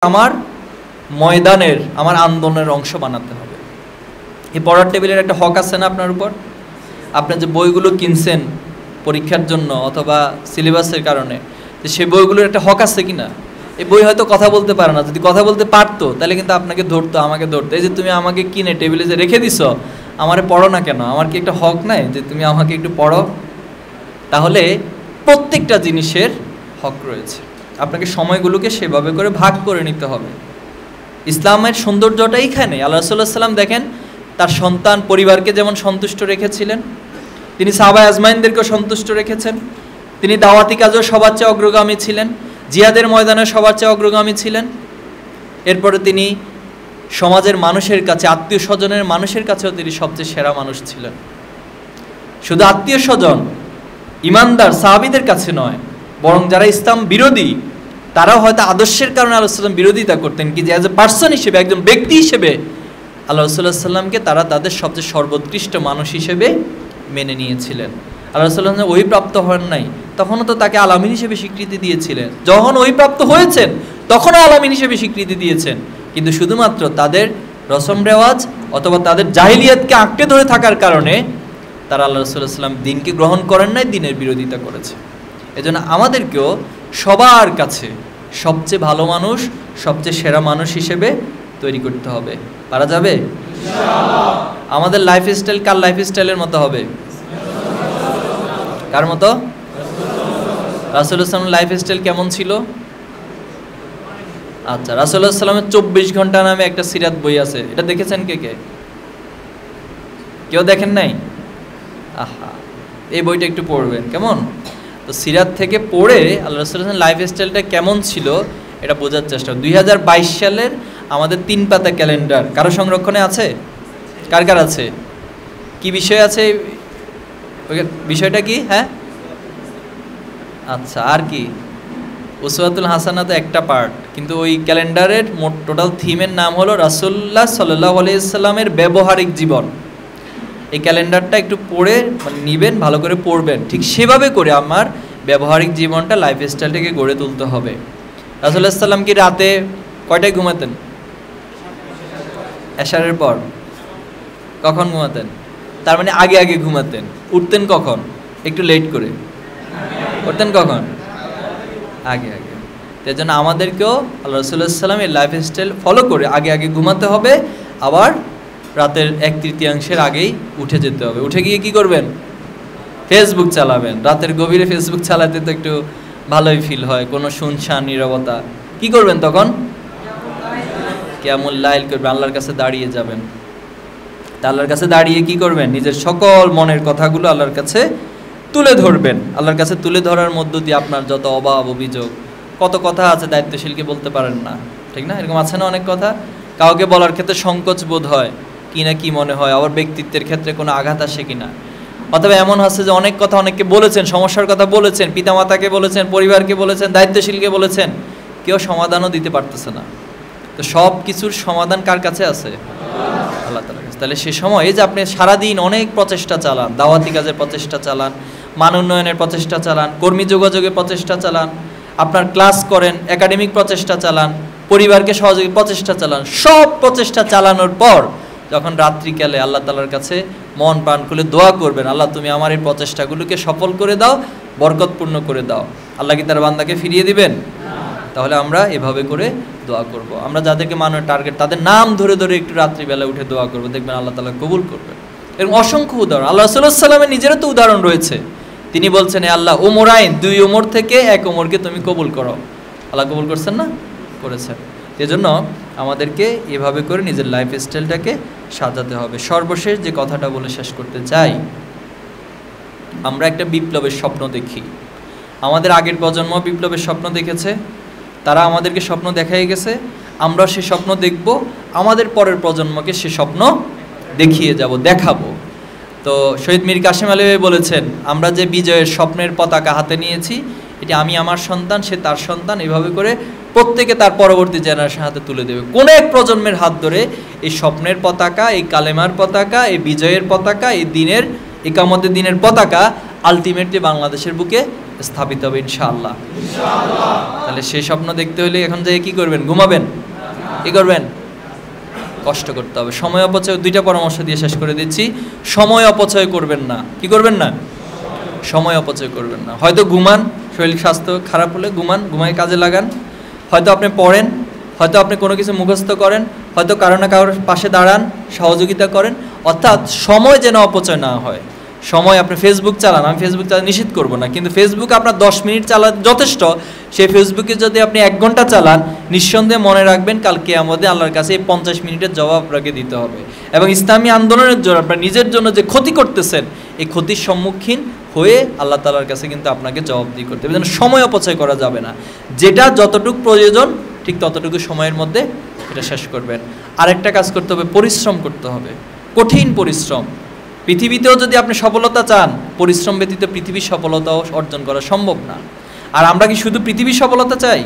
আমার ময়দানের আমার আন্দোলনের অংশ বানাতে হবে। এই পড়ার টেবিলের একটা হক আছে না আপনার উপর? আপনি যে বইগুলো কিনছেন পরীক্ষার জন্য অথবা সিলেবাসের কারণে, সেই বইগুলোর একটা হক আছে কি না? এই বই হয়তো কথা বলতে পারে না, যদি কথা বলতে পারতো তাহলে কিন্তু আপনাকে ধরতো, আমাকে ধরতো। এই যে তুমি আমাকে কিনে টেবিলে যে রেখে দিছো, আমারে পড়ো না কেন? আমার কি একটা হক নাই যে তুমি আমাকে একটু পড়ো? তাহলে প্রত্যেকটা জিনিসের হক রয়েছে, আপনাকে সময়গুলোকে সেভাবে করে ভাগ করে নিতে হবে। ইসলামের সৌন্দর্যটা এইখানে। আল্লাহ রাসূলুল্লাহ সাল্লাম দেখেন তার সন্তান পরিবারকে যেমন সন্তুষ্ট রেখেছিলেন, তিনি সাহাবা আজমাইনদেরকেও সন্তুষ্ট রেখেছেন। তিনি দাওয়াতি কাজেও সবার চেয়ে অগ্রগামী ছিলেন, জিহাদের ময়দানে সবার চেয়ে অগ্রগামী ছিলেন। এরপরে তিনি সমাজের মানুষের কাছে, আত্মীয় স্বজনের মানুষের কাছেও তিনি সবচেয়ে সেরা মানুষ ছিলেন। শুধু আত্মীয় স্বজন ইমানদার সাহাবীদের কাছে নয়, বরং যারা ইসলাম বিরোধী তারাও হয়তো আদর্শের কারণে আল্লাহ সাল্লাম বিরোধিতা করতেন, কি যে অ্যাজ এ পার্সন হিসেবে, একজন ব্যক্তি হিসেবে আল্লাহ রাসূলুল্লাহ সাল্লামকে তারা তাদের সবচেয়ে সর্বোৎকৃষ্ট মানুষ হিসেবে মেনে নিয়েছিলেন। আল্লাহ রাসূলুল্লাহ ওহী প্রাপ্ত হন নাই, তখনও তো তাকে আলামিন হিসেবে স্বীকৃতি দিয়েছিলেন। যখন ওহী প্রাপ্ত হয়েছেন তখনও আলামিন হিসেবে স্বীকৃতি দিয়েছেন, কিন্তু শুধুমাত্র তাদের রসম রেওয়াজ অথবা তাদের জাহিলিয়াতকে আঁকড়ে ধরে থাকার কারণে তারা আল্লাহ রাসূলুল্লাহ সাল্লাম দিনকে গ্রহণ করেন নাই, দিনের বিরোধিতা করেছে। এজন্য আমাদেরকেও সবার কাছে সবচেয়ে ভালো মানুষ, সবচেয়ে সেরা মানুষ হিসেবে তৈরি করতে হবে। পারা যাবে ইনশাআল্লাহ? আমাদের লাইফস্টাইল কার লাইফস্টাইলের মতো হবে? কার মতো? রাসূলুল্লাহ সাল্লামের লাইফস্টাইল কেমন ছিল? আচ্ছা, রাসূলুল্লাহ সাল্লামের 24 ঘন্টা নামে একটা সিরাত বই আছে, এটা দেখেছেন কে কে? কেউ দেখেন নাই? আহা, এই বইটা একটু পড়বেন কেমন? তো সিরাত থেকে পড়ে আল্লাহ রাসূলের লাইফস্টাইলটা কেমন ছিল এটা বোঝার চেষ্টা। 2022 সালের আমাদের 3 পাতা ক্যালেন্ডার কারো সংরক্ষণে আছে? কার কার আছে? কি বিষয় আছে? বিষয়টা কি? হ্যাঁ, আচ্ছা, আর কি? উসওয়াতুল হাসানা তো একটা পার্ট, কিন্তু ওই ক্যালেন্ডারের মোট টোটাল থিমের নাম হলো রাসূলুল্লাহ সাল্লাল্লাহু আলাইহি সাল্লামের ব্যবহারিক জীবন। এই ক্যালেন্ডারটা একটু পড়ে নেবেন, ভালো করে পড়বেন, ঠিক সেভাবে করে আমার ব্যবহারিক জীবনটা, লাইফস্টাইলটাকে গড়ে তুলতে হবে। রাসূলুল্লাহ সাল্লাম কি রাতে কয়টায় ঘুমাতেন? এশারের পর। কখন ঘুমাতেন? তার মানে আগে আগে ঘুমাতেন। উঠতেন কখন? একটু লেট করে। উঠতেন কখন? আগে আগে। তাই জন্য আমাদেরকেও আল্লাহ রাসূলুল্লাহ সাল্লাম এই লাইফস্টাইল ফলো করে আগে আগে ঘুমাতে হবে, আবার রাতের 1/3 আগেই উঠে যেতে হবে। উঠে গিয়ে কি করবেন? ফেসবুক চালাবেন। রাতের গভীরে ফেসবুক চালাতে তো একটু ভালোই ফিল হয়, কোনো শুনশান নীরবতা। কি করবেন তখন? কিয়ামুল লাইল করবেন, আল্লাহর কাছে দাঁড়িয়ে যাবেন। তা আল্লাহর কাছে দাঁড়িয়ে কি করবেন? নিজের সকল মনের কথাগুলো আল্লাহর কাছে তুলে ধরবেন। আল্লাহর কাছে তুলে ধরার মধ্য দিয়ে আপনার যত অভাব অভিযোগ, কত কথা আছে দায়িত্বশীলকে বলতে পারেন না, ঠিক না? এরকম আছে না অনেক কথা, কাউকে বলার ক্ষেত্রে সংকোচ বোধ হয় কি না, কি মনে হয়, আবার ব্যক্তিত্বের ক্ষেত্রে কোনো আঘাত আসে কিনা। অথবা এমন হচ্ছে যে অনেক কথা অনেককে বলেছেন, সমস্যার কথা বলেছেন, পিতামাতাকে বলেছেন, পরিবারকে বলেছেন, দায়িত্বশীলকে বলেছেন, কেউ সমাধানও দিতে পারতেছে না। তো সব কিছুর সমাধান কার কাছে আছে? আল্লাহ তাআলার কাছে। তাহলে সে সময় এই যে আপনি সারাদিন অনেক প্রচেষ্টা চালান, দাওয়াতি কাজের প্রচেষ্টা চালান, মান উন্নয়নের প্রচেষ্টা চালান, কর্মী যোগাযোগের প্রচেষ্টা চালান, আপনার ক্লাস করেন, একাডেমিক প্রচেষ্টা চালান, পরিবারকে সহযোগী প্রচেষ্টা চালান, সব প্রচেষ্টা চালানোর পর যখন রাত্রিকালে আল্লাহ তাআলার কাছে মন প্রাণ খুলে দোয়া করবেন, আল্লাহ তুমি আমার এই প্রচেষ্টাগুলোকে সফল করে দাও, বরকতপূর্ণ করে দাও, আল্লাহ কি তার বান্দাকে ফিরিয়ে দিবেন? তাহলে আমরা এভাবে করে দোয়া করব। আমরা যাদেরকে মানের টার্গেট তাদের নাম ধরে ধরে একটু রাত্রিবেলা উঠে দোয়া করব, দেখবেন আল্লাহ তাআলা কবুল করবেন। এরকম অসংখ্য উদাহরণ আল্লাহ রাসূলুল্লাহ সাল্লামের নিজেরও তো উদাহরণ রয়েছে। তিনি বলছেন, এ আল্লাহ ওমরাইন 2 ওমর থেকে 1 ওমরকে তুমি কবুল করো। আল্লাহ কবুল করছেন না? করেছেন। এজন্য আমাদেরকে এভাবে করে নিজের লাইফস্টাইলটাকে সাজাতে হবে। সর্বশেষ যে কথাটা বলে শেষ করতে চাই, আমরা একটা বিপ্লবের স্বপ্ন দেখি। আমাদের আগের প্রজন্ম বিপ্লবের স্বপ্ন দেখেছে, তারা আমাদেরকে স্বপ্ন দেখাই গেছে, আমরা সে স্বপ্ন দেখব, আমাদের পরের প্রজন্মকে সে স্বপ্ন দেখিয়ে যাব, দেখাবো। তো শহীদ মীর কাসেম আলী বলেছেন, আমরা যে বিজয়ের স্বপ্নের পতাকা হাতে নিয়েছি, এটি আমি আমার সন্তান, সে তার সন্তান, এভাবে করে প্রত্যেকে তার পরবর্তী জেনারেশন হাতে তুলে দেবে। কোন এক প্রজন্মের হাত ধরে এই স্বপ্নের পতাকা, এই কালেমার পতাকা, এই বিজয়ের পতাকা, এই দিনের ইকামতের দিনের পতাকা আলটিমেটলি বাংলাদেশের বুকে স্থাপিত হবে ইনশাআল্লাহ। তাহলে সেই স্বপ্ন দেখতে হলে এখন যে কি করবেন? ঘুমাবেন? কি করবেন? কষ্ট করতে হবে। সময় অপচয়, দুইটা পরামর্শ দিয়ে শেষ করে দিচ্ছি। সময় অপচয় করবেন না। কি করবেন না? সময় অপচয় করবেন না। হয়তো ঘুমান, শরীর স্বাস্থ্য খারাপ হলে ঘুমায় কাজে লাগান। হয়তো আপনি পড়েন, হয়তো আপনি কোনো কিছু মুখস্থ করেন, হয়তো কারো না কারোর পাশে দাঁড়ান, সহযোগিতা করেন। অর্থাৎ সময় যেন অপচয় না হয়। সময় আপনি ফেসবুক চালান, আমি ফেসবুক চালান নিষেধ করব না, কিন্তু ফেসবুক আপনার 10 মিনিট চালান যথেষ্ট। সেই ফেসবুকে যদি আপনি 1 ঘন্টা চালান, নিঃসন্দেহে মনে রাখবেন কালকে আমাদের আল্লাহর কাছে এই 50 মিনিটের জবাব আপনাকে দিতে হবে। এবং ইসলামী আন্দোলনের জন্য আপনার নিজের জন্য যে ক্ষতি করতেছেন, এই ক্ষতির সম্মুখীন হয়ে আল্লাহ তাআলার কাছে কিন্তু আপনাকে জবাবদিহি করতে হবে। যেন সময় অপচয় করা যাবে না। যেটা যতটুকু প্রয়োজন ঠিক ততটুকু সময়ের মধ্যে এটা শেষ করবেন। আরেকটা কাজ করতে হবে, পরিশ্রম করতে হবে, কঠিন পরিশ্রম। পৃথিবীতেও যদি আপনি সফলতা চান, পরিশ্রম ব্যতীত পৃথিবীর সফলতাও অর্জন করা সম্ভব না। আর আমরা কি শুধু পৃথিবীর সফলতা চাই?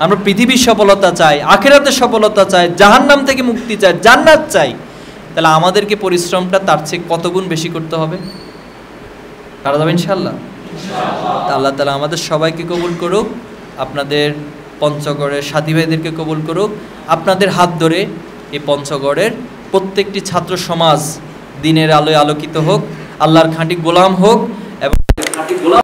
আমরা পৃথিবীর সফলতা চাই, আখিরাতের সফলতা চাই, জাহান্নাম থেকে মুক্তি চাই, জান্নাত চাই। তাহলে আমাদেরকে পরিশ্রমটা তার চেয়ে কত গুণ বেশি করতে হবে? পারা যাবে ইনশাআল্লাহ। আল্লাহ তাআলা আমাদের সবাইকে কবুল করুক, আপনাদের পঞ্চগড়ের সাথী ভাইদেরকে কবুল করুক। আপনাদের হাত ধরে এই পঞ্চগড়ের প্রত্যেকটি ছাত্র সমাজ দিনের আলোয় আলোকিত হোক, আল্লাহর খাঁটি গোলাম হোক এবং খাঁটি গোলাম